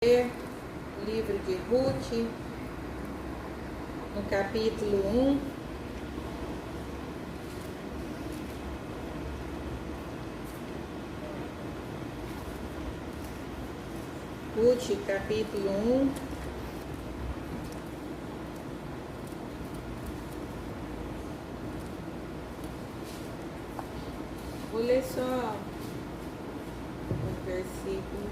Livro de Ruth, no capítulo 1. Ruth, capítulo 1. Vou ler só os versículos.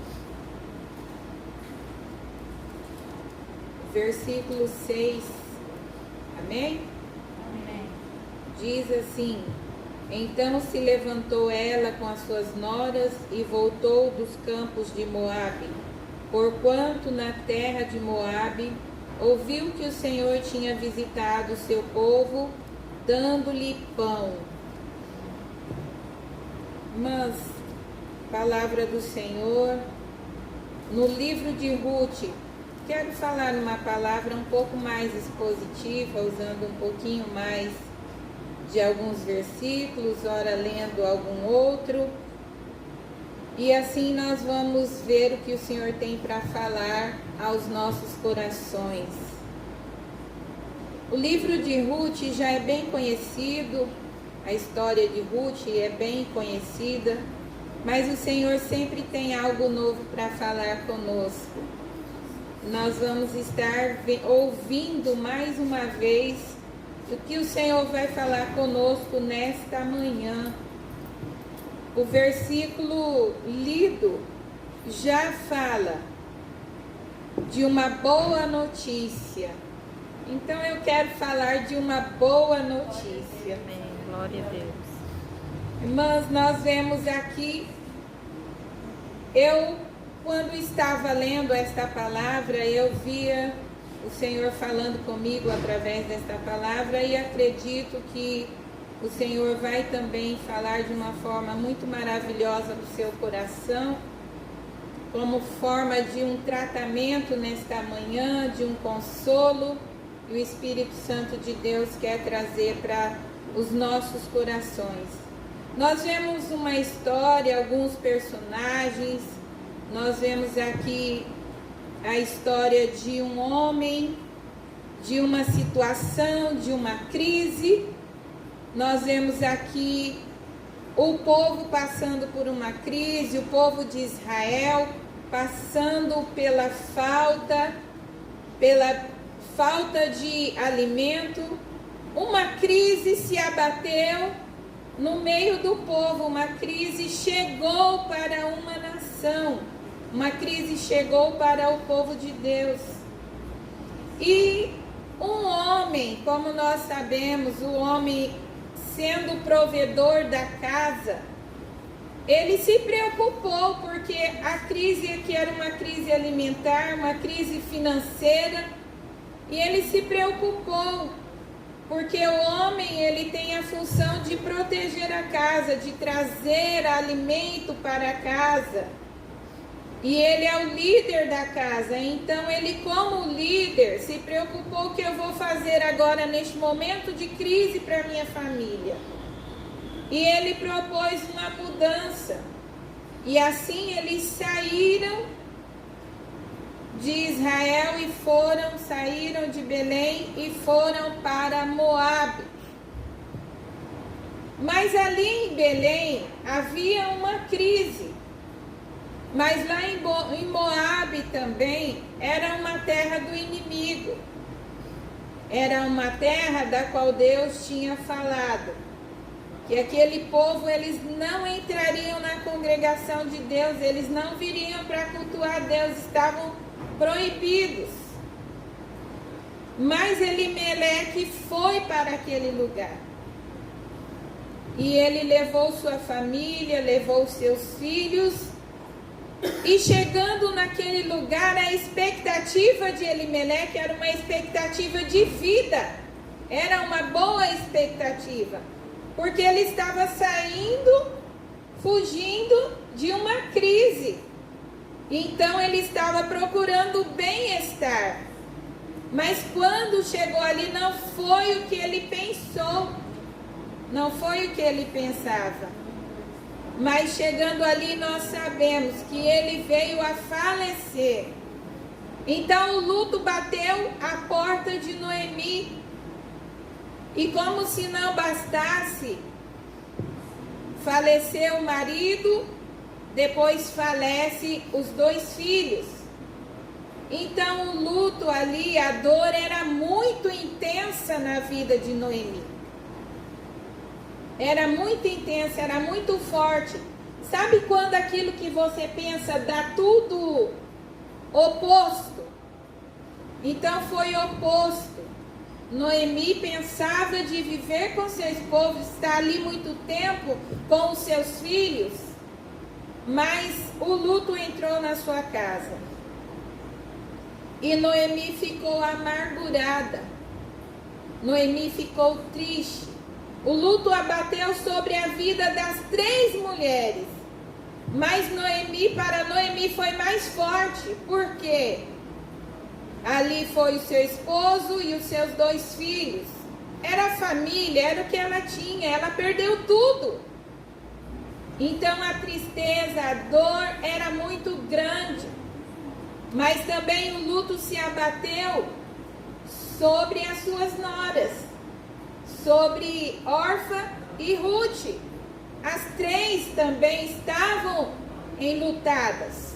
Versículo 6, amém? Amém. Diz assim: Então se levantou ela com as suas noras e voltou dos campos de Moabe, porquanto na terra de Moabe ouviu que o Senhor tinha visitado o seu povo, dando-lhe pão. Mas, palavra do Senhor, no livro de Ruth, quero falar uma palavra um pouco mais expositiva, usando um pouquinho mais de alguns versículos, ora lendo algum outro. E assim nós vamos ver o que o Senhor tem para falar aos nossos corações. O livro de Ruth já é bem conhecido, a história de Ruth é bem conhecida, mas o Senhor sempre tem algo novo para falar conosco. Nós vamos estar ouvindo mais uma vez o que o Senhor vai falar conosco nesta manhã. O versículo lido já fala de uma boa notícia. Então eu quero falar de uma boa notícia. Amém. Glória a Deus. Mas nós vemos aqui, quando estava lendo esta palavra, eu via o Senhor falando comigo através desta palavra e acredito que o Senhor vai também falar de uma forma muito maravilhosa no seu coração, como forma de um tratamento nesta manhã, de um consolo, que o Espírito Santo de Deus quer trazer para os nossos corações. Nós vemos uma história, alguns personagens. Nós vemos aqui a história de um homem, de uma situação, de uma crise. Nós vemos aqui o povo passando por uma crise, o povo de Israel passando pela falta de alimento. Uma crise se abateu no meio do povo, uma crise chegou para uma nação. Uma crise chegou para o povo de Deus. E um homem, como nós sabemos, o homem sendo o provedor da casa, ele se preocupou porque a crise aqui era uma crise alimentar, uma crise financeira, e ele se preocupou porque o homem ele tem a função de proteger a casa, de trazer alimento para a casa. E ele é o líder da casa, então ele como líder se preocupou o que eu vou fazer agora neste momento de crise para minha família. E ele propôs uma mudança. E assim eles saíram de Israel e saíram de Belém e foram para Moabe. Mas ali em Belém havia uma crise. Mas lá em Moabe também era uma terra do inimigo. Era uma terra da qual Deus tinha falado que aquele povo, eles não entrariam na congregação de Deus, eles não viriam para cultuar Deus, estavam proibidos. Mas Elimeleque foi para aquele lugar. E ele levou sua família, levou seus filhos. E chegando naquele lugar, a expectativa de Elimeleque era uma expectativa de vida. Era uma boa expectativa. Porque ele estava fugindo de uma crise. Então ele estava procurando bem-estar. Mas quando chegou ali, não foi o que ele pensou. Não foi o que ele pensava. Mas chegando ali nós sabemos que ele veio a falecer. Então o luto bateu à porta de Noemi. E como se não bastasse, faleceu o marido, depois falece os 2 filhos. Então o luto ali, a dor era muito intensa na vida de Noemi. Era muito intensa, era muito forte. Sabe quando aquilo que você pensa dá tudo oposto? Então foi oposto. Noemi pensava de viver com seu esposo, estar ali muito tempo com os seus filhos, mas o luto entrou na sua casa. E Noemi ficou amargurada. Noemi ficou triste. O luto abateu sobre a vida das 3 mulheres. Mas para Noemi foi mais forte. Por quê? Ali foi o seu esposo e os seus 2 filhos. Era a família, era o que ela tinha. Ela perdeu tudo. Então a tristeza, a dor era muito grande. Mas também o luto se abateu sobre as suas noras, sobre Orfa e Ruth. As 3 também estavam enlutadas.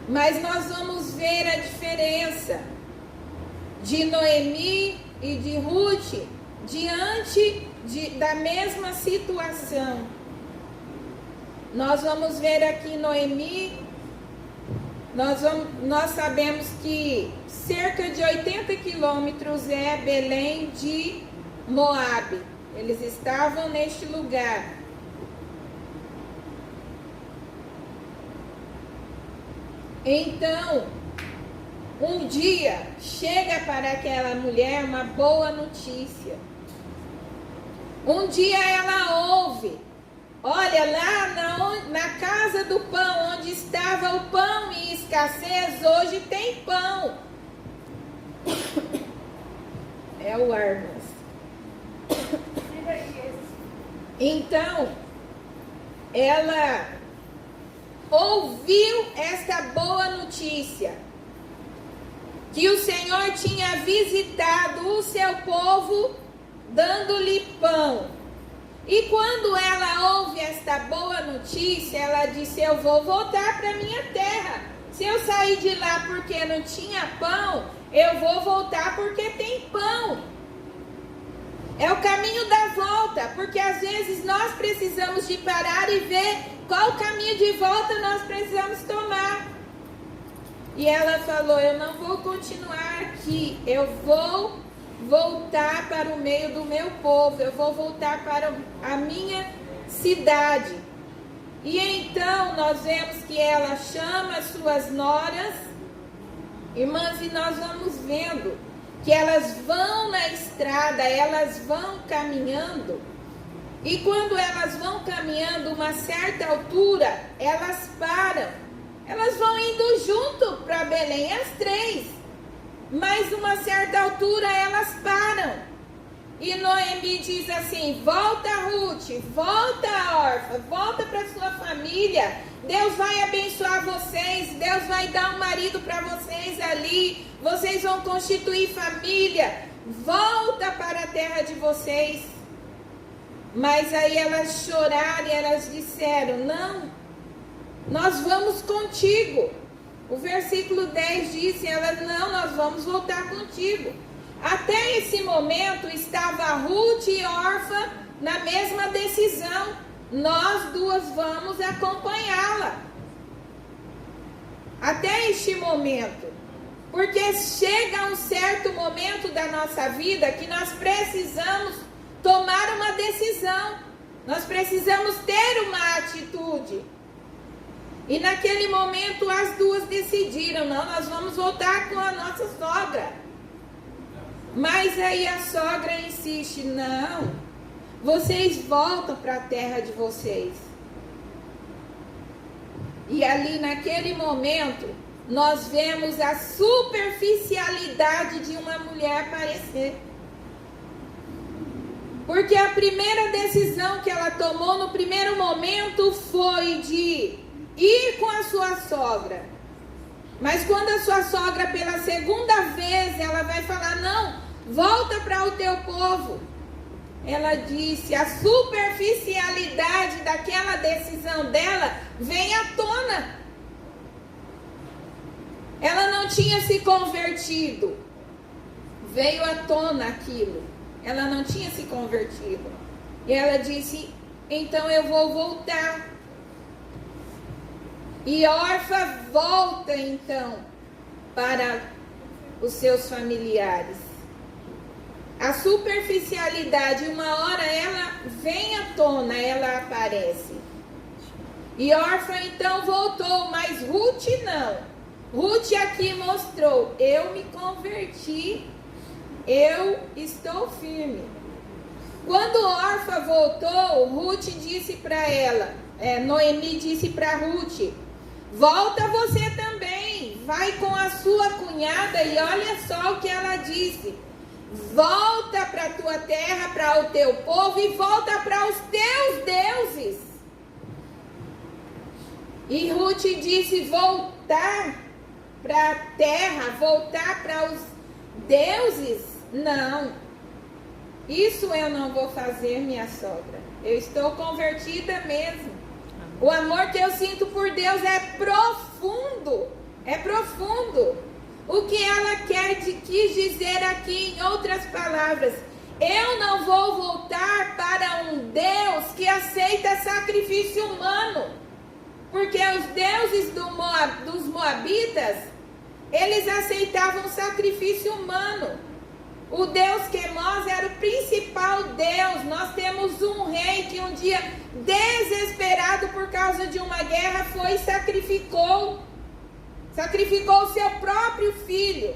Mas nós vamos ver a diferença de Noemi e de Ruth diante da mesma situação. Nós vamos ver aqui Noemi, nós sabemos que cerca de 80 quilômetros é Belém de Moabe. Eles estavam neste lugar. Então, um dia chega para aquela mulher uma boa notícia. Um dia ela ouve: olha, lá na casa do pão, onde estava o pão em escassez, hoje tem pão. É o Armas. Então, ela ouviu esta boa notícia, que o Senhor tinha visitado o seu povo, dando-lhe pão. E quando ela ouve esta boa notícia, ela disse: eu vou voltar para minha terra. Se eu sair de lá porque não tinha pão, eu vou voltar porque tem pão. É o caminho da volta, porque às vezes nós precisamos de parar e ver qual caminho de volta nós precisamos tomar. E ela falou: eu não vou continuar aqui, eu vou voltar para o meio do meu povo, eu vou voltar para a minha cidade. E então nós vemos que ela chama as suas noras, irmãs, e nós vamos vendo que elas vão na estrada, elas vão caminhando. E quando elas vão caminhando uma certa altura, elas param. Elas vão indo junto para Belém, as 3. Mas uma certa altura elas param. E Noemi diz assim: volta, Ruth, volta, Orfa, volta para sua família. Deus vai abençoar vocês, Deus vai dar um marido para vocês ali. Vocês vão constituir família. Volta para a terra de vocês. Mas aí elas choraram e elas disseram: não, nós vamos contigo. O versículo 10 diz: elas: não, nós vamos voltar contigo. Até esse momento estava Ruth e Orfa na mesma decisão: nós 2 vamos acompanhá-la. Até este momento. Porque chega um certo momento da nossa vida que nós precisamos tomar uma decisão. Nós precisamos ter uma atitude. E naquele momento as 2 decidiram: não, nós vamos voltar com a nossa sogra. Mas aí a sogra insiste: não, vocês voltam para a terra de vocês. E ali naquele momento nós vemos a superficialidade de uma mulher aparecer. Porque a primeira decisão que ela tomou no primeiro momento foi de ir com a sua sogra. Mas quando a sua sogra pela segunda vez, ela vai falar, não, volta para o teu povo. Ela disse, a superficialidade daquela decisão dela vem à tona. Ela não tinha se convertido. Veio à tona aquilo. Ela não tinha se convertido. E ela disse, então eu vou voltar. E Orfa volta então para os seus familiares. A superficialidade, uma hora ela vem à tona, ela aparece. E Orfa então voltou, mas Ruth não. Ruth aqui mostrou, eu me converti, eu estou firme. Quando Orfa voltou, Ruth disse para ela, Noemi disse para Ruth, volta você também, vai com a sua cunhada e olha só o que ela disse. Volta para a tua terra, para o teu povo e volta para os teus deuses. E Ruth disse, voltar para a terra, voltar para os deuses? Não. Isso eu não vou fazer, minha sogra. Eu estou convertida mesmo. O amor que eu sinto por Deus é profundo. É profundo. O que ela quis dizer aqui, em outras palavras, eu não vou voltar para um Deus que aceita sacrifício humano. Porque os deuses dos Moabitas, eles aceitavam sacrifício humano. O Deus Quemos era o principal Deus. Nós temos um rei que um dia, desesperado por causa de uma guerra, foi e sacrificou o seu próprio filho.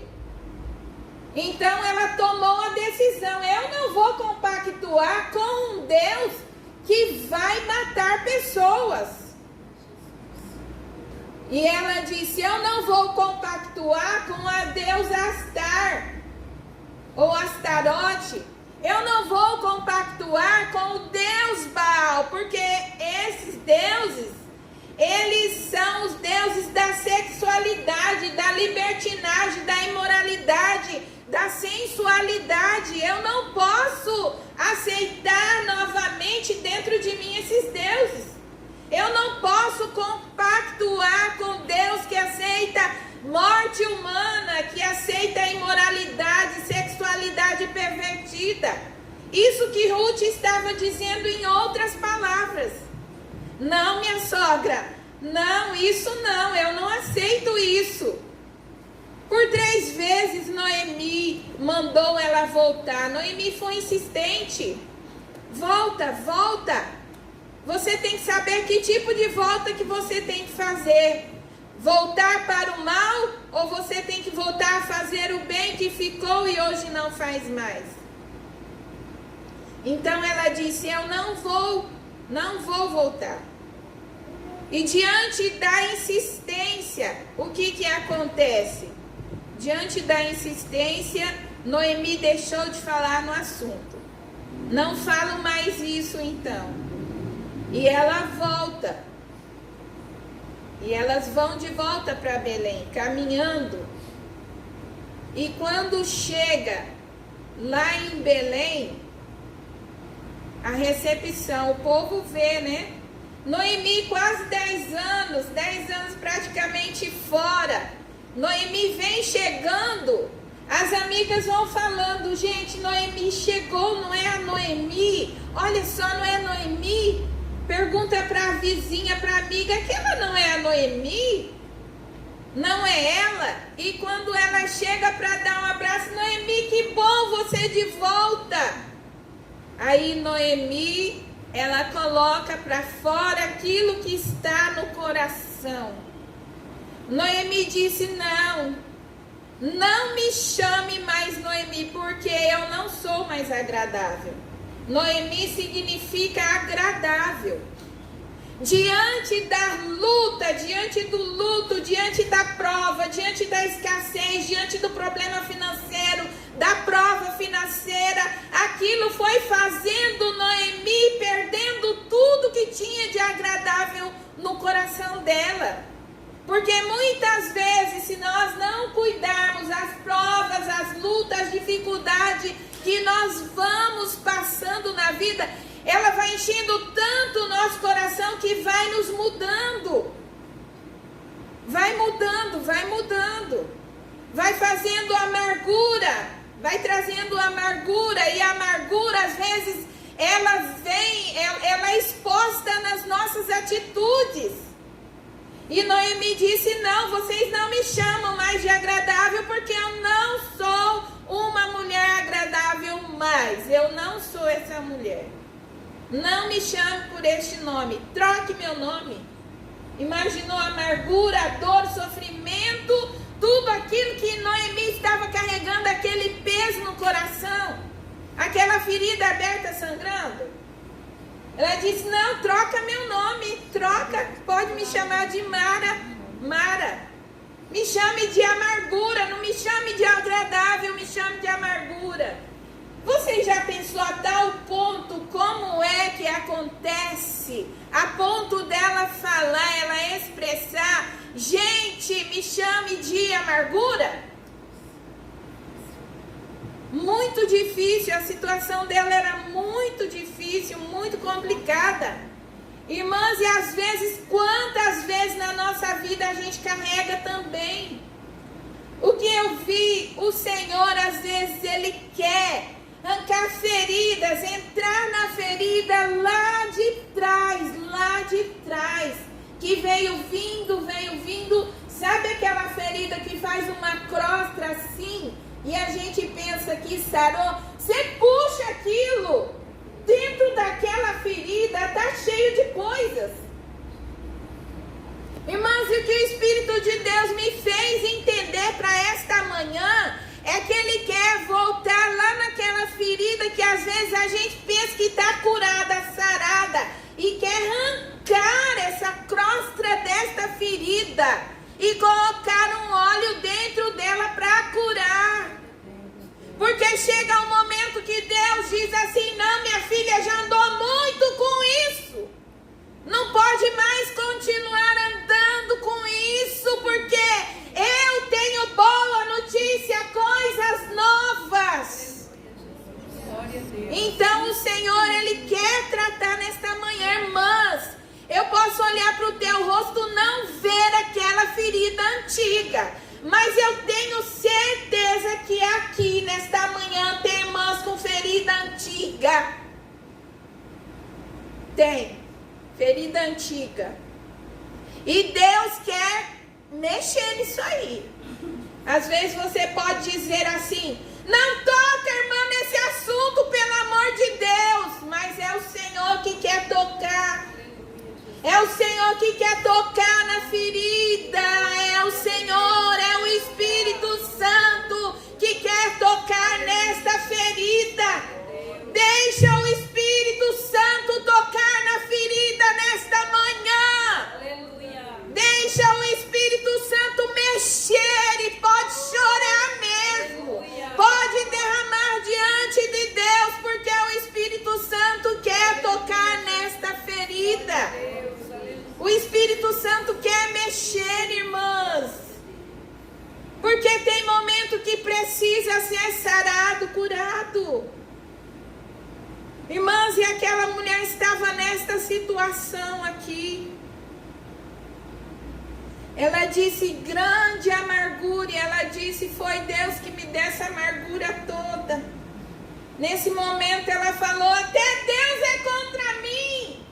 Então ela tomou a decisão, eu não vou compactuar com um Deus que vai matar pessoas. E ela disse, eu não vou compactuar com a deusa Astar, ou Astarote. Eu não vou compactuar com o Deus Baal, porque esses deuses, eles são os deuses da sexualidade, da libertinagem, da imoralidade, da sensualidade. Eu não posso aceitar novamente dentro de mim esses deuses. Eu não posso compactuar com Deus que aceita morte humana, que aceita imoralidade, sexualidade pervertida. Isso que Ruth estava dizendo em outras palavras. Não, minha sogra, não, isso não, eu não aceito isso. Por 3 vezes Noemi mandou ela voltar. Noemi foi insistente. Volta, volta. Você tem que saber que tipo de volta que você tem que fazer. Voltar para o mal ou você tem que voltar a fazer o bem que ficou e hoje não faz mais? Então ela disse, eu não vou voltar. E diante da insistência, o que acontece? Diante da insistência, Noemi deixou de falar no assunto. Não falo mais isso então. E ela volta. E elas vão de volta para Belém, caminhando. E quando chega lá em Belém, a recepção, o povo vê, né? Noemi quase 10 anos praticamente fora. Noemi vem chegando, as amigas vão falando, gente, Noemi chegou, não é a Noemi? Olha só, não é a Noemi? Pergunta para a vizinha, para a amiga, que ela não é a Noemi? Não é ela? E quando ela chega para dar um abraço, Noemi, que bom você de volta. Aí Noemi, ela coloca para fora aquilo que está no coração. Noemi disse, não me chame mais Noemi, porque eu não sou mais agradável. Noemi significa agradável. Diante da luta, diante do luto, diante da prova, diante da escassez, diante do problema financeiro, da prova financeira, aquilo foi fazendo Noemi perdendo tudo que tinha de agradável no coração dela. Porque muitas vezes, se vida, ela vai enchendo tanto o nosso coração que vai nos mudando. Vai mudando, vai mudando. Vai fazendo amargura, vai trazendo amargura, e a amargura às vezes ela é exposta nas nossas atitudes. E Noemi disse: não, vocês não me chamam mais de agradável, porque eu não sou uma mulher agradável mais. Eu não sou essa mulher. Não me chame por este nome, troque meu nome. Imaginou a amargura, a dor, o sofrimento, tudo aquilo que Noemi estava carregando, aquele peso no coração, aquela ferida aberta sangrando. Ela disse: não, troca meu nome, troca, pode me chamar de Mara. Me chame de amargura, não me chame de agradável, me chame de amargura. Você já pensou a tal ponto como é que acontece? A ponto dela falar, ela expressar: gente, me chame de amargura? Muito difícil, a situação dela era muito difícil, muito complicada. Irmãs, e às vezes, quantas vezes na nossa vida a gente carrega também? O que eu vi, o Senhor às vezes Ele quer arrancar feridas, entrar na ferida lá de trás, que veio vindo, sabe aquela ferida que faz uma crosta assim, e a gente pensa que sarou? Você puxa aquilo, dentro daquela ferida está cheio de coisas. Irmãs, e o que o Espírito de Deus me fez entender para esta manhã é que Ele quer voltar lá naquela ferida que às vezes a gente pensa que está curada, sarada, e quer arrancar essa crosta desta ferida e colocar um óleo dentro dela para curar. Porque chega um momento que Deus diz assim: não, minha filha já andou muito com isso, não pode mais continuar andando com isso, porque eu tenho boa notícia, coisas novas. Então o Senhor, Ele quer tratar nesta manhã. Irmãs, eu posso olhar para o teu rosto, não ver aquela ferida antiga, mas eu tenho certeza que aqui nesta manhã tem irmãs com ferida antiga. Tem ferida antiga. E Deus quer mexer nisso aí. Às vezes você pode dizer assim: não toca, irmã, nesse assunto, pelo amor de Deus. Mas é o Senhor que quer tocar. É o Senhor que quer tocar na ferida. É o Senhor, é o Espírito Santo que quer tocar nesta ferida. Deixa o Espírito Santo tocar na ferida nesta manhã. Aleluia. Deixa o Espírito Santo mexer, e pode chorar mesmo. Aleluia. Pode derramar diante de Deus, porque o Espírito Santo quer tocar nesta ferida. O Espírito Santo quer mexer, irmãs. Porque tem momento que precisa ser sarado, curado. Irmãs, e aquela mulher estava nesta situação aqui. Ela disse: grande amargura. E ela disse: foi Deus que me deu essa amargura toda. Nesse momento ela falou: até Deus é contra mim.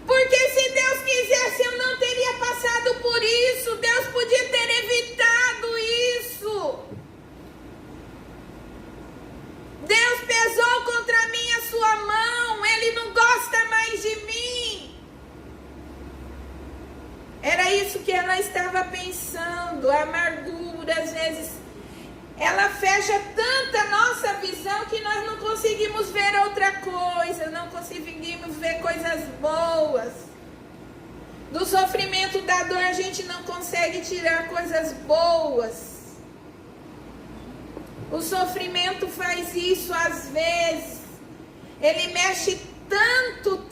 Porque se Deus quisesse, eu não teria passado por isso. Deus podia ter evitado isso. Deus pesou contra mim a sua mão. Ele não gosta mais de mim. Era isso que ela estava pensando. A amargura, às vezes, ela fecha tanta nossa visão que nós não conseguimos ver outra coisa. Não conseguimos ver coisas boas. Do sofrimento, da dor, a gente não consegue tirar coisas boas. O sofrimento faz isso às vezes. Ele mexe tanto.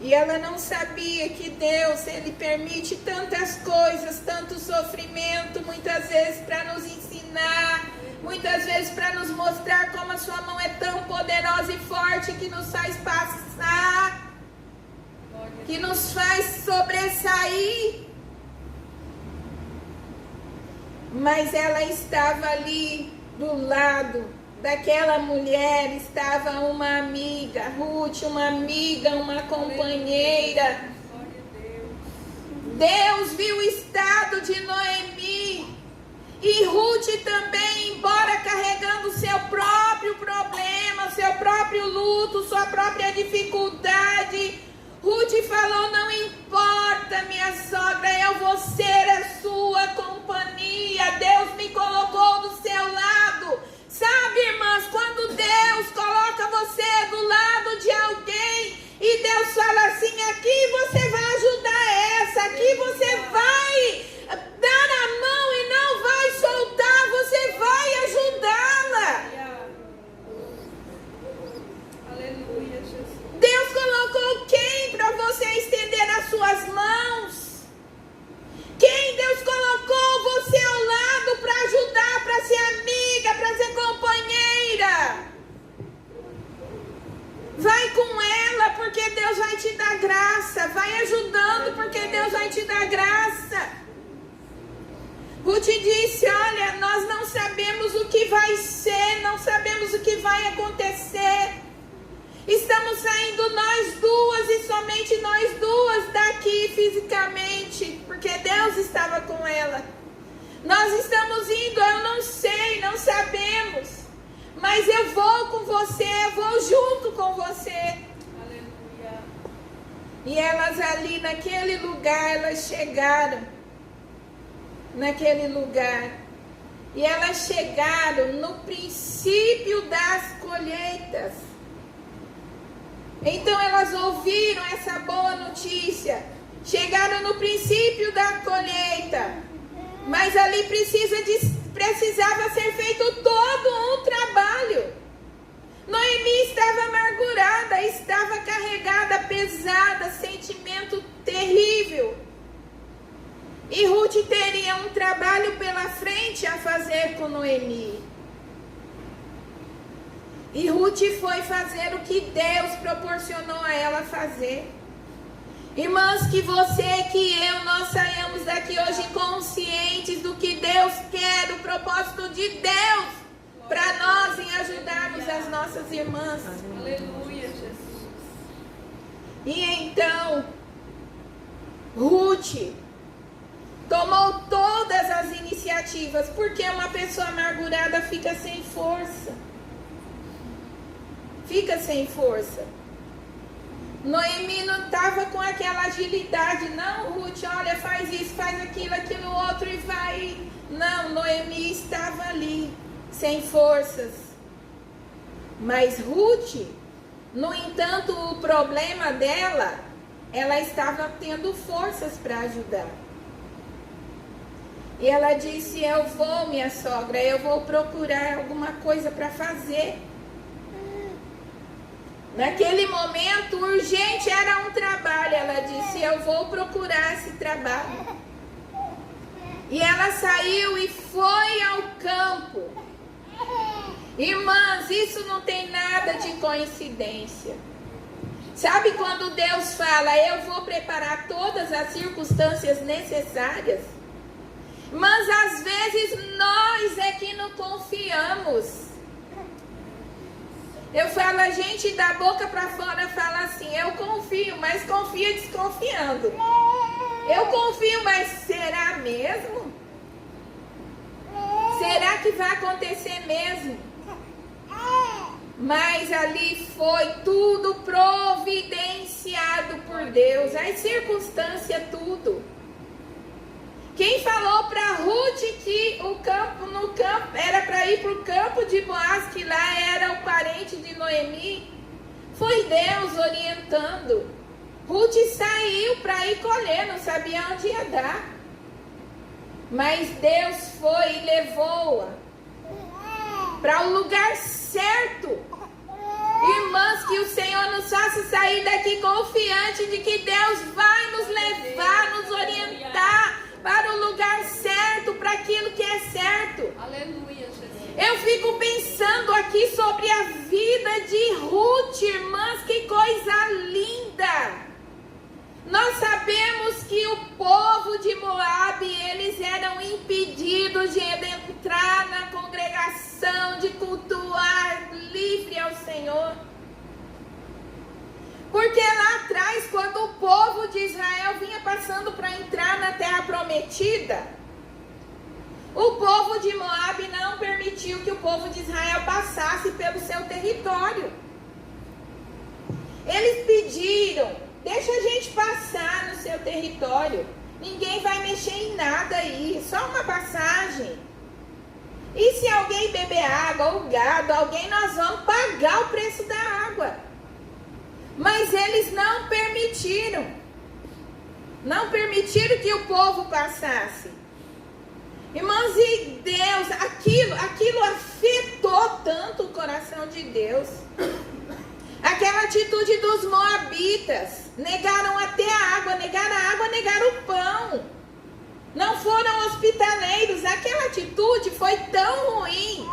E ela não sabia que Deus, Ele permite tantas coisas, tanto sofrimento, muitas vezes para nos ensinar, Muitas vezes para nos mostrar como a sua mão é tão poderosa e forte que nos faz passar, que nos faz sobressair. Mas ela estava ali do lado daquela mulher, estava uma amiga, Ruth, uma amiga, uma companheira. Deus viu o estado de Noemi. E Ruth também, embora carregando o seu próprio problema, o seu próprio luto, sua própria dificuldade, Ruth falou: não importa, minha sogra, eu vou ser a sua companhia. Deus me colocou do seu lado. Sabe, irmãs, quando Deus coloca você do lado de alguém e Deus fala assim: aqui você vai ajudar essa, aqui você vai dar a mão e não vai soltar, você vai ajudá-la. Aleluia, Jesus. Deus colocou quem para você estender as suas mãos? Quem Deus colocou você ao lado para ajudar, para ser amiga, para ser companheira? Vai com ela, porque Deus vai te dar graça. Vai ajudando, porque Deus vai te dar graça. Ruth disse: olha, nós não sabemos o que vai ser, não sabemos o que vai acontecer. Estamos saindo nós duas e somente nós duas daqui fisicamente, porque Deus estava com ela. Nós estamos indo, eu não sei, não sabemos, mas eu vou com você, eu vou junto com você. Aleluia. E elas ali naquele lugar, elas chegaram naquele lugar. E elas chegaram no princípio das colheitas. Então elas ouviram essa boa notícia. Chegaram no princípio da colheita. Mas ali precisava ser feito todo um trabalho. Noemi estava amargurada, estava carregada, pesada, sentimento terrível. E Ruth teria um trabalho pela frente a fazer com Noemi. E Ruth foi fazer o que Deus proporcionou a ela fazer. Irmãs, que você, que eu, nós saiamos daqui hoje conscientes do que Deus quer, o propósito de Deus para nós em ajudarmos as nossas irmãs. Aleluia, Jesus. E então, Ruth tomou todas as iniciativas, porque uma pessoa amargurada fica sem força. Fica sem força. Noemi não estava com aquela agilidade. Não, Ruth, olha, faz isso, faz aquilo, aquilo outro e vai. Não, Noemi estava ali, sem forças. Mas Ruth, no entanto, o problema dela, ela estava tendo forças para ajudar. E ela disse: eu vou, minha sogra, eu vou procurar alguma coisa para fazer. Naquele momento, urgente era um trabalho. Ela disse: eu vou procurar esse trabalho. E ela saiu e foi ao campo. Irmãs, isso não tem nada de coincidência. Sabe quando Deus fala: eu vou preparar todas as circunstâncias necessárias? Mas às vezes nós é que não confiamos. Eu falo, a gente da boca para fora fala assim: eu confio, mas confia desconfiando. Eu confio, mas será mesmo? Será que vai acontecer mesmo? Mas ali foi tudo providenciado por Deus, as circunstâncias, tudo. Quem falou para Ruth que no campo era para ir para o campo de Boaz, que lá era o parente de Noemi, foi Deus orientando. Ruth saiu para ir colher, não sabia onde ia dar. Mas Deus foi e levou-a para o lugar certo. Irmãs, que o Senhor nos faça sair daqui confiante de que Deus vai nos levar, nos orientar para o lugar certo, para aquilo que é certo. Aleluia, Jesus. Eu fico pensando aqui sobre a vida de Ruth, irmãs, que coisa linda. Nós sabemos que o povo de Moabe, eles eram impedidos de entrar na congregação, de cultuar livre ao Senhor. Porque lá atrás, quando o povo de Israel vinha passando para entrar na terra prometida, o povo de Moabe não permitiu que o povo de Israel passasse pelo seu território. Eles pediram: deixa a gente passar no seu território. Ninguém vai mexer em nada aí, só uma passagem. E se alguém beber água ou gado, alguém, nós vamos pagar o preço da água. Mas eles não permitiram. Não permitiram que o povo passasse. Irmãos, e Deus, aquilo afetou tanto o coração de Deus. Aquela atitude dos moabitas, negaram até a água, negaram o pão. Não foram hospitaleiros. Aquela atitude foi tão ruim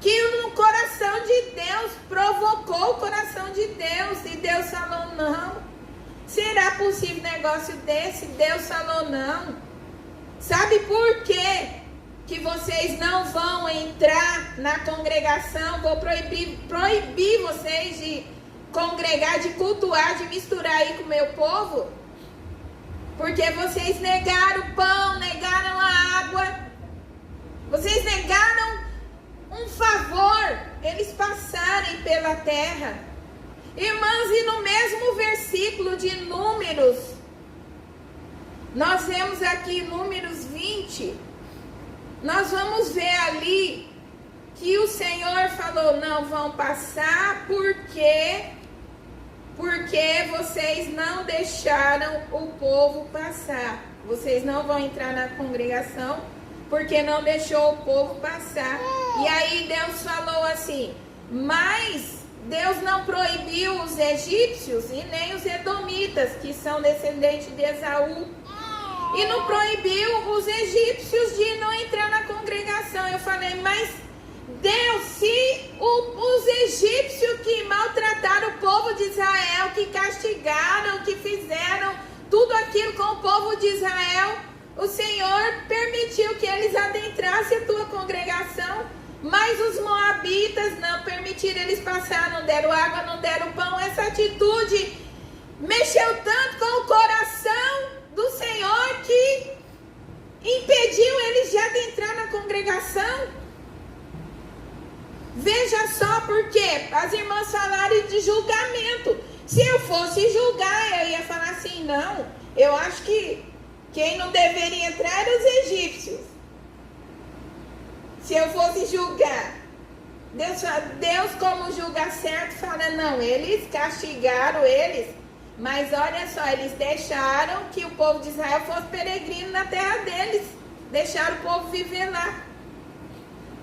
que no coração de Deus, provocou o coração de Deus. E Deus falou: não, será possível negócio desse? Deus falou: não. Sabe por quê que vocês não vão entrar na congregação? Vou proibir vocês de congregar, de cultuar, de misturar aí com o meu povo? Porque vocês negaram o pão, negaram a água. Vocês negaram um favor, eles passarem pela terra. Irmãs, e no mesmo versículo de Números, nós vemos aqui Números 20, nós vamos ver ali que o Senhor falou: não vão passar porque vocês não deixaram o povo passar. Vocês não vão entrar na congregação porque não deixou o povo passar. E aí Deus falou assim: mas Deus não proibiu os egípcios e nem os edomitas, que são descendentes de Esaú. E não proibiu os egípcios de não entrar na congregação. Eu falei: mas Deus, se os egípcios que maltrataram o povo de Israel, que castigaram, que fizeram tudo aquilo com o povo de Israel, o Senhor permitiu que eles adentrassem a tua congregação, mas os moabitas não permitiram eles passar, não deram água, não deram pão. Essa atitude mexeu tanto com o coração do Senhor que impediu eles de adentrar na congregação. Veja só, porque as irmãs falaram de julgamento. Se eu fosse julgar, eu ia falar assim: não, eu acho que quem não deveria entrar eram os egípcios. Se eu fosse julgar, Deus como julga certo, fala: não, eles castigaram eles, mas olha só, eles deixaram que o povo de Israel fosse peregrino na terra deles, deixaram o povo viver lá.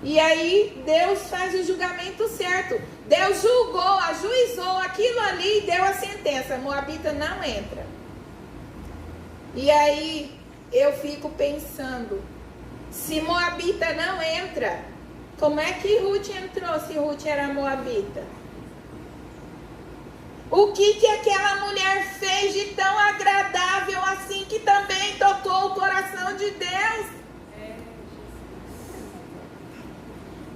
E aí Deus faz o julgamento certo. Deus julgou, ajuizou aquilo ali e deu a sentença: Moabita não entra. E aí eu fico pensando, se Moabita não entra, como é que Ruth entrou se Ruth era Moabita? O que aquela mulher fez de tão agradável assim que também tocou o coração de Deus?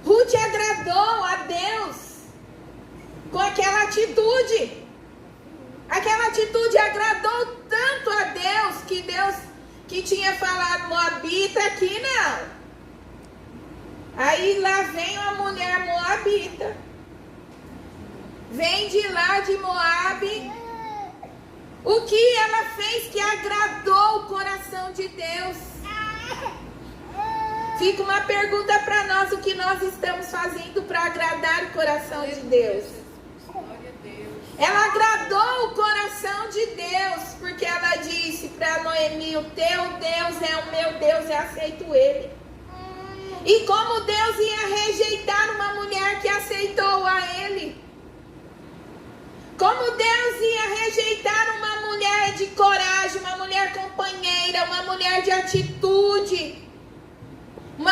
Ruth agradou a Deus com aquela atitude. Aquela atitude agradou tanto a Deus que tinha falado: Moabita aqui não. Aí lá vem uma mulher moabita. Vem de lá de Moabe. O que ela fez que agradou o coração de Deus? Fica uma pergunta para nós: o que nós estamos fazendo para agradar o coração de Deus? Ela agradou o coração de Deus, porque ela disse para Noemi: o teu Deus é o meu Deus, eu aceito ele. E como Deus ia rejeitar uma mulher que aceitou a ele? Como Deus ia rejeitar uma mulher de coragem, uma mulher companheira, uma mulher de atitude?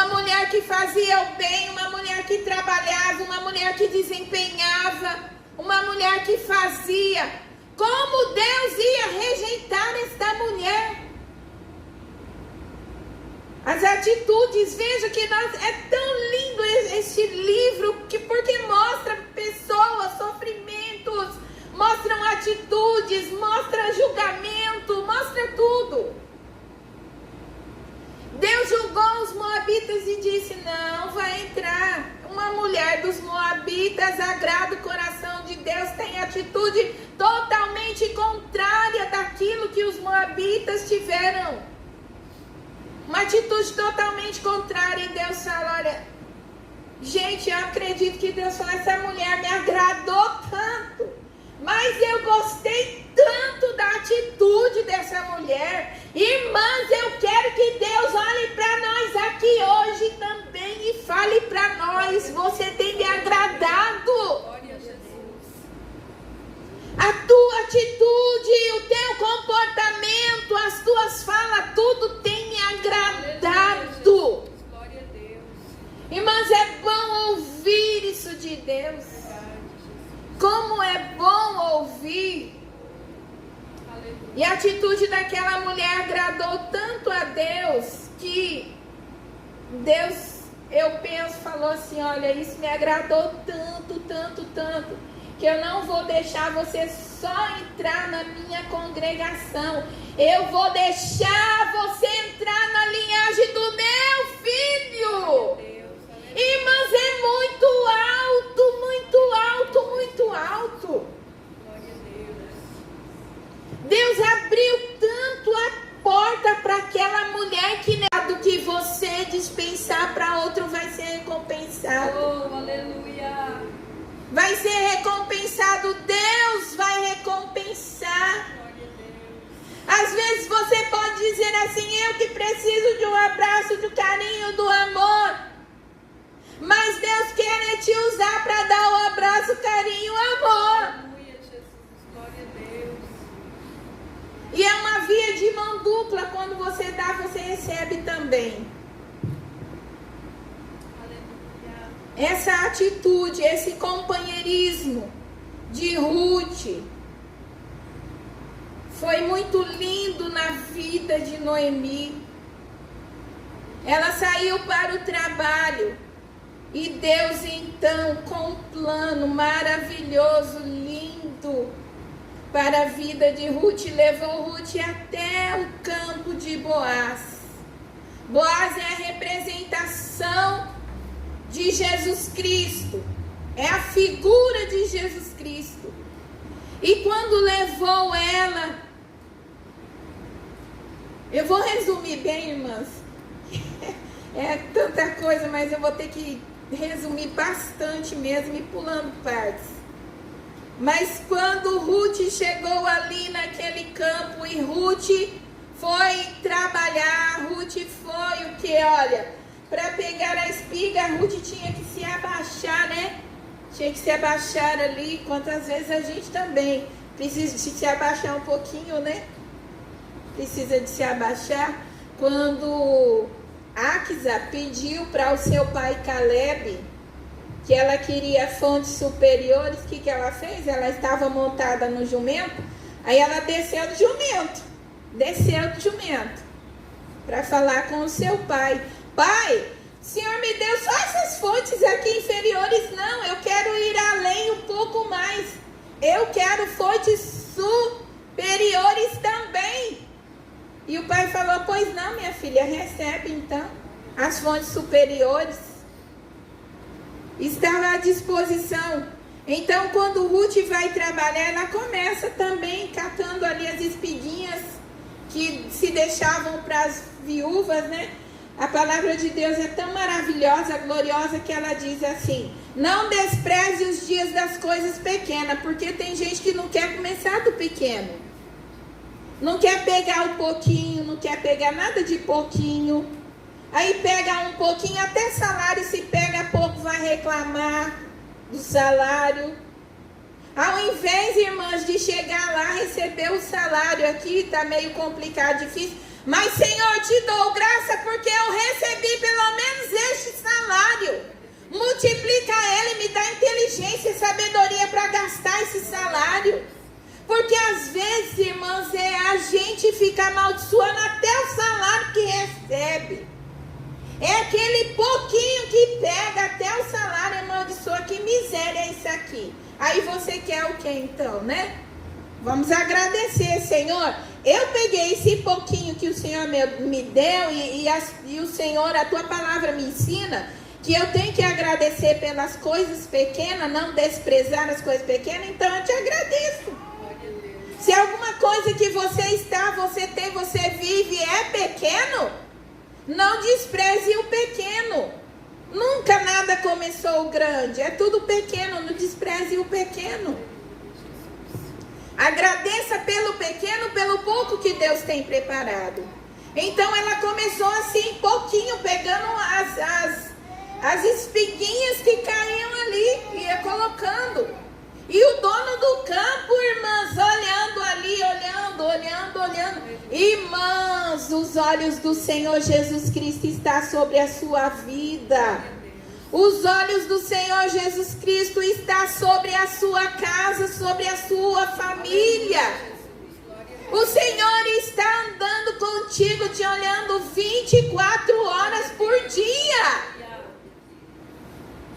uma mulher que fazia o bem, uma mulher que trabalhava, uma mulher que desempenhava, uma mulher que fazia. Como Deus ia rejeitar esta mulher? As atitudes, veja que é tão lindo este livro, porque mostra pessoas, sofrimentos, mostram atitudes, mostra julgamento, mostra tudo. Deus julgou os moabitas e disse, não vai entrar. Uma mulher dos moabitas agrada o coração de Deus, tem atitude totalmente contrária daquilo que os moabitas tiveram. Uma atitude totalmente contrária. E Deus fala, olha, gente, eu acredito que Deus falou, essa mulher me agradou tanto, mas eu gostei tanto da atitude dessa mulher. Irmãs, eu quero que Deus olhe para nós aqui hoje também e fale para nós, você tem me agradado. A tua atitude, o teu comportamento, as tuas falas, tudo tem me agradado. Glória a Deus. Irmãs, é bom ouvir isso de Deus. Como é bom ouvir. E a atitude daquela mulher agradou tanto a Deus que Deus, eu penso, falou assim, olha, isso me agradou tanto, tanto, tanto, que eu não vou deixar você só entrar na minha congregação. Eu vou deixar você entrar na linhagem do meu filho. Irmãs, é muito alto, muito alto, muito alto. Deus abriu tanto a porta para aquela mulher que do que você dispensar para outro vai ser recompensado. Oh, aleluia. Vai ser recompensado. Deus vai recompensar. Às vezes você pode dizer assim, eu que preciso de um abraço, do carinho, do amor. Mas Deus quer te usar para dar o abraço, o carinho, o amor. Aleluia, Jesus. Glória a Deus. E é uma via de mão dupla. Quando você dá, você recebe também. Aleluia. Essa atitude, esse companheirismo de Ruth foi muito lindo na vida de Noemi. Ela saiu para o trabalho e Deus então, com um plano maravilhoso, lindo para a vida de Ruth, levou Ruth até o campo de Boaz. Boaz é a representação de Jesus Cristo, é a figura de Jesus Cristo. E quando levou ela, eu vou resumir bem, irmãs, é tanta coisa, mas eu vou ter que resumir bastante mesmo e pulando partes. Mas quando Ruth chegou ali naquele campo e Ruth foi trabalhar, Ruth foi o que? Olha, para pegar a espiga, Ruth tinha que se abaixar, né? Tinha que se abaixar ali, quantas vezes a gente também precisa de se abaixar um pouquinho, né? Precisa de se abaixar. Quando Aquisa pediu para o seu pai Caleb que ela queria fontes superiores, o que ela fez? Ela estava montada no jumento, aí ela desceu do jumento, para falar com o seu pai. Pai, o Senhor me deu só essas fontes aqui inferiores? Não, eu quero ir além um pouco mais. Eu quero fontes superiores também. E o pai falou, pois não, minha filha, recebe então as fontes superiores. Estava à disposição. Então, quando Ruth vai trabalhar, ela começa também catando ali as espiguinhas que se deixavam para as viúvas, né? A palavra de Deus é tão maravilhosa, gloriosa, que ela diz assim: não despreze os dias das coisas pequenas, porque tem gente que não quer começar do pequeno. Não quer pegar um pouquinho, não quer pegar nada de pouquinho. Aí pega um pouquinho, até salário, se pega pouco, vai reclamar do salário. Ao invés, irmãs, de chegar lá, receber o salário aqui, tá meio complicado, difícil, Mas, Senhor, te dou graça porque eu recebi pelo menos este salário. Multiplica ele, me dá inteligência e sabedoria para gastar esse salário. Porque às vezes, irmãs, a gente fica amaldiçoando até o salário que recebe. É aquele pouquinho que pega até o salário, amaldiçoa. Que miséria é isso aqui? Aí você quer o que então, né? Vamos agradecer, Senhor. Eu peguei esse pouquinho que o Senhor me deu e o Senhor, a tua palavra me ensina que eu tenho que agradecer pelas coisas pequenas, não desprezar as coisas pequenas, então eu te agradeço. Se alguma coisa que você está, você tem, você vive é pequeno, não despreze o pequeno. Nunca nada começou grande, é tudo pequeno, não despreze o pequeno. Agradeça pelo pequeno, pelo pouco que Deus tem preparado. Então ela começou assim, pouquinho, pegando as espiguinhas que caíam ali, ia colocando. E o dono do campo, irmãs, olhando ali, olhando. Irmãs, os olhos do Senhor Jesus Cristo estão sobre a sua vida. Os olhos do Senhor Jesus Cristo estão sobre a sua casa, sobre a sua família. O Senhor está andando contigo, te olhando 24 horas por dia.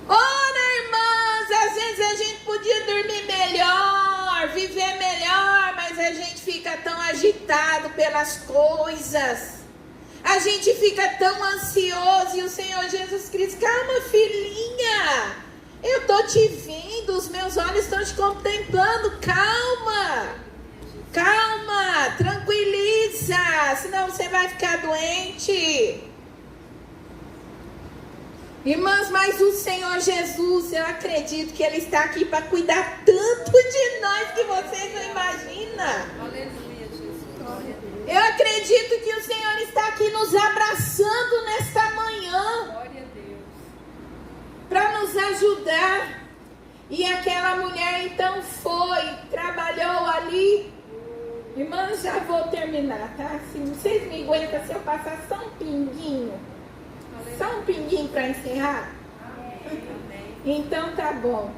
Ora, irmãs, às vezes a gente podia dormir melhor, viver melhor, mas a gente fica tão agitado pelas coisas. A gente fica tão ansioso e o Senhor Jesus Cristo, calma, filhinha, eu estou te vendo, os meus olhos estão te contemplando, calma, tranquiliza, senão você vai ficar doente. Irmãs, mas o Senhor Jesus, eu acredito que Ele está aqui para cuidar tanto de nós que vocês não imaginam. Aleluia, Jesus. Glória a Deus. Eu acredito que o Senhor está aqui nos abraçando nesta manhã. Glória a Deus. Para nos ajudar. E aquela mulher então foi, trabalhou ali. Irmãs, já vou terminar, tá? Assim, vocês me aguentam se eu passar só um pinguinho? Só um pinguinho para encerrar? Amém. Então tá bom.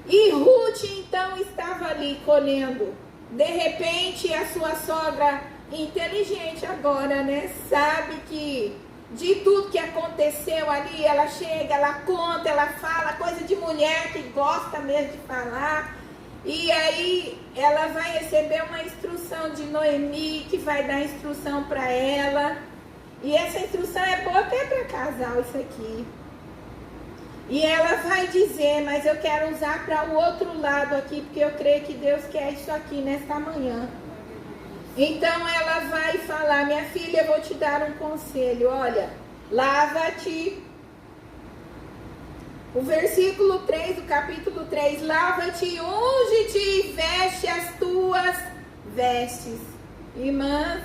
E Ruth então estava ali colhendo. De repente a sua sogra, inteligente agora, né? Sabe que de tudo que aconteceu ali, ela chega, ela conta, ela fala, coisa de mulher que gosta mesmo de falar. E aí ela vai receber uma instrução de Noemi, que vai dar instrução para ela. E essa instrução é boa até para casal, isso aqui. E ela vai dizer, mas eu quero usar para o outro lado aqui, porque eu creio que Deus quer isso aqui nesta manhã. Então ela vai falar, minha filha, eu vou te dar um conselho, olha, lava-te. O versículo 3 do capítulo 3, lava-te, unge-te e veste as tuas vestes. Irmãs,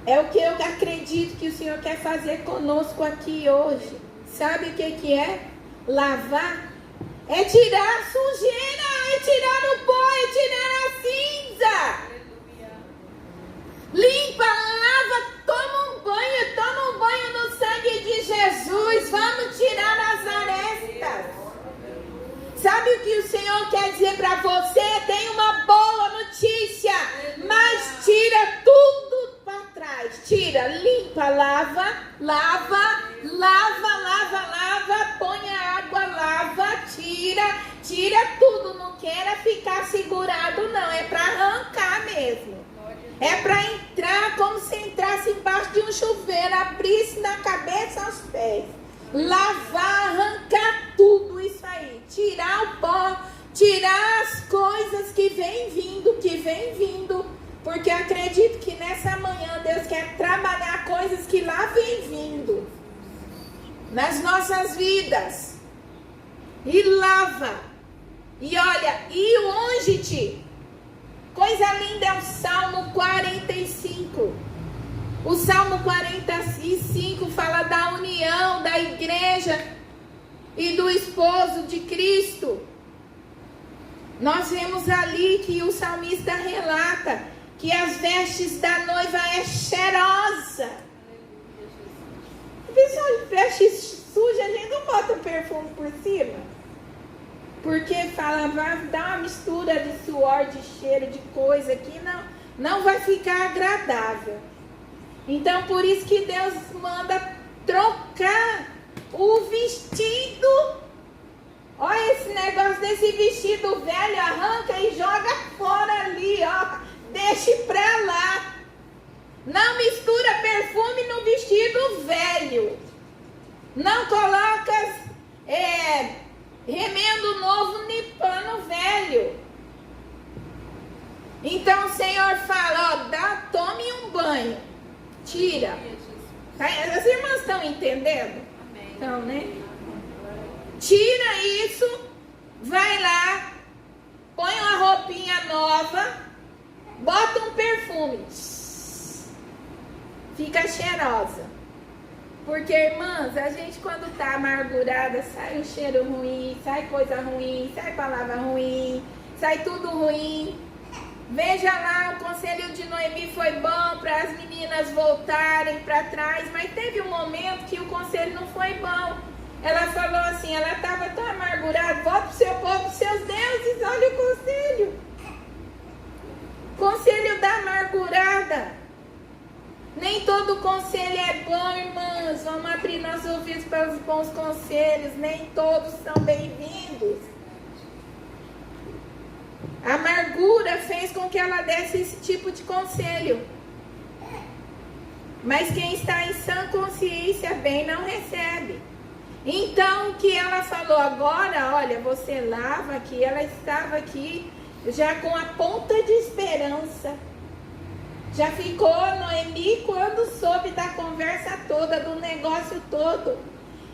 é o que eu acredito que o Senhor quer fazer conosco aqui hoje. Sabe o que é? Lavar. É tirar a sujeira, é tirar o pó, é tirar a cinza. Aleluia. Limpa, lava, toma um banho no sangue de Jesus. Vamos tirar as arestas. Sabe o que o Senhor quer dizer para você? Tem uma boa notícia, mas tira tudo para trás. Tira, limpa, lava, põe a água, lava, tira tudo. Não queira ficar segurado, não. É para arrancar mesmo. É para entrar como se entrasse embaixo de um chuveiro, abrisse na cabeça aos pés. Lavar, arrancar tudo isso aí. Tirar o pó, tirar as coisas que vem vindo. Porque eu acredito que nessa manhã Deus quer trabalhar coisas que lá vem vindo. Nas nossas vidas. E lava. E olha, e unge-te. Coisa linda é o Salmo 45. O Salmo 45 fala da união da igreja e do esposo de Cristo. Nós vemos ali que o salmista relata que as vestes da noiva é cheirosa. O pessoal veste suja, a gente não bota perfume por cima. Porque fala, vai dar uma mistura de suor, de cheiro, de coisa que não vai ficar agradável. Então, por isso que Deus manda trocar o vestido. Olha esse negócio desse vestido velho, arranca e joga fora ali, ó. Deixe pra lá. Não mistura perfume no vestido velho. Não coloca remendo novo no pano velho. Então o Senhor fala, ó, tome um banho. Tira. As irmãs estão entendendo? Então, né? Tira isso, vai lá, põe uma roupinha nova, bota um perfume. Fica cheirosa. Porque, irmãs, a gente quando tá amargurada, sai um cheiro ruim, sai coisa ruim, sai palavra ruim, sai tudo ruim. Veja lá, o conselho de Noemi foi bom para as meninas voltarem para trás, mas teve um momento que o conselho não foi bom. Ela falou assim, ela estava tão amargurada, volta para o seu povo, para os seus deuses, olha o conselho. Conselho da amargurada. Nem todo conselho é bom, irmãs. Vamos abrir nossos ouvidos para os bons conselhos. Nem todos são bem-vindos. A amargura fez com que ela desse esse tipo de conselho. Mas quem está em sã consciência bem não recebe. Então, o que ela falou agora, olha, você lava aqui, ela estava aqui já com a ponta de esperança. Já ficou Noemi quando soube da conversa toda, do negócio todo.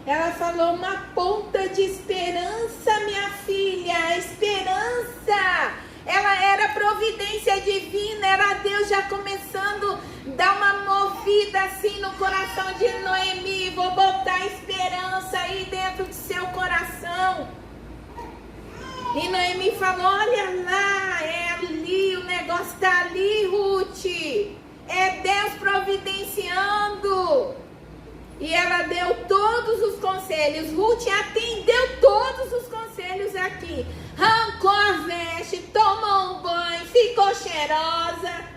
Ela falou uma ponta de esperança, minha filha, esperança. Ela era providência divina, era Deus já começando a dar uma movida assim no coração de Noemi. Vou botar esperança aí dentro do seu coração. E Noemi falou, olha lá, é ali, o negócio está ali, Ruth. É Deus providenciando. E ela deu todos os conselhos. Ruth atendeu todos os conselhos aqui. Arrancou a veste, tomou um banho, ficou cheirosa.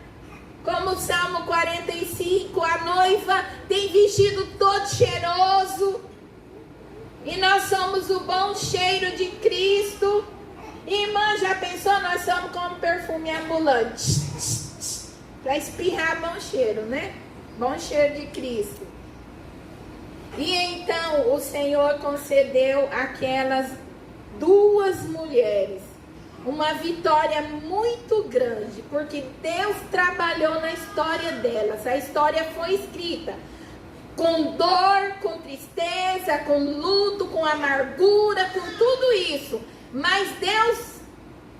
Como o Salmo 45, a noiva tem vestido todo cheiroso. E nós somos o bom cheiro de Cristo. Irmã, já pensou? Nós somos como perfume ambulante. Para espirrar bom cheiro, né? Bom cheiro de Cristo. E então o Senhor concedeu àquelas duas mulheres uma vitória muito grande, porque Deus trabalhou na história delas. A história foi escrita com dor, com tristeza, com luto, com amargura, com tudo isso. Mas Deus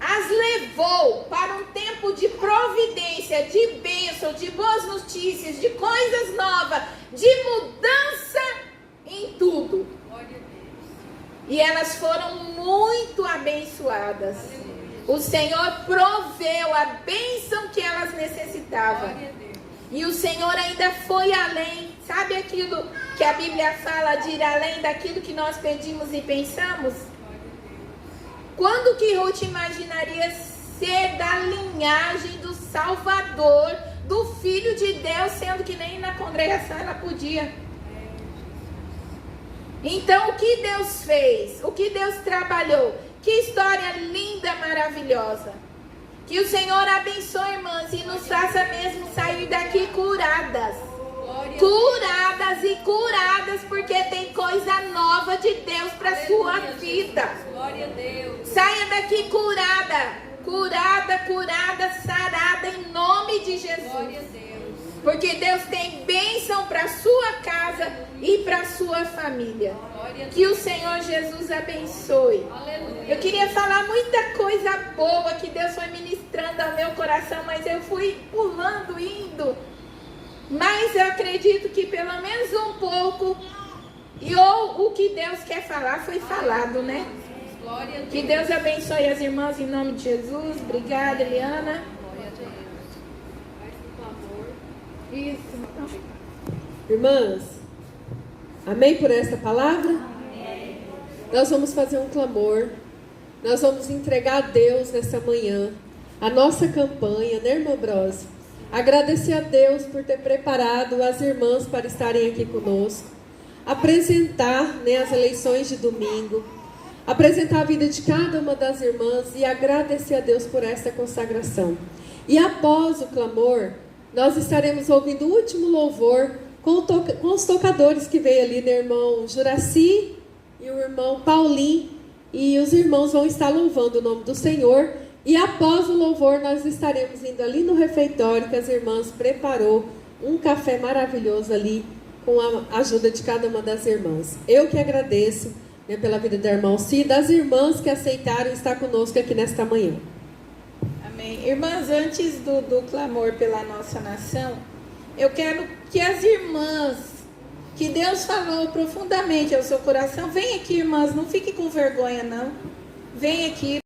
as levou para um tempo de providência, de bênção, de boas notícias, de coisas novas, de mudança em tudo. E elas foram muito abençoadas. O Senhor proveu a bênção que elas necessitavam. E o Senhor ainda foi além. Sabe aquilo que a Bíblia fala de ir além daquilo que nós pedimos e pensamos? Quando que Ruth imaginaria ser da linhagem do Salvador, do Filho de Deus, sendo que nem na congregação ela podia? Então, o que Deus fez? O que Deus trabalhou? Que história linda, maravilhosa. Que o Senhor abençoe, irmãs, e nos faça mesmo sair daqui curadas. Curadas e curadas, porque tem coisa nova de Deus para a sua vida. Glória a Deus. Saia daqui curada, curada, curada, sarada em nome de Jesus. Glória a Deus. Porque Deus tem bênção para a sua casa e para a sua família. Que o Senhor Jesus abençoe. Eu queria falar muita coisa boa que Deus foi ministrando ao meu coração, mas eu fui pulando, indo. Mas eu acredito que pelo menos um pouco, ou o que Deus quer falar foi falado, né? Que Deus abençoe as irmãs em nome de Jesus. Obrigada, Eliana. Isso. Irmãs, amém por esta palavra? Nós vamos fazer um clamor. Nós vamos entregar a Deus nessa manhã a nossa campanha, né, irmã Bros? Agradecer a Deus por ter preparado as irmãs para estarem aqui conosco. Apresentar, né, as eleições de domingo. Apresentar a vida de cada uma das irmãs e agradecer a Deus por esta consagração. E após o clamor, nós estaremos ouvindo o último louvor com os tocadores que veio ali, né, irmão Juraci e o irmão Paulinho. E os irmãos vão estar louvando o nome do Senhor. E após o louvor, nós estaremos indo ali no refeitório, que as irmãs preparou um café maravilhoso ali, com a ajuda de cada uma das irmãs. Eu que agradeço, né, pela vida da irmã Alci e das irmãs que aceitaram estar conosco aqui nesta manhã. Amém. Irmãs, antes do clamor pela nossa nação, eu quero que as irmãs, que Deus falou profundamente ao seu coração, vem aqui, irmãs, não fique com vergonha, não. Vem aqui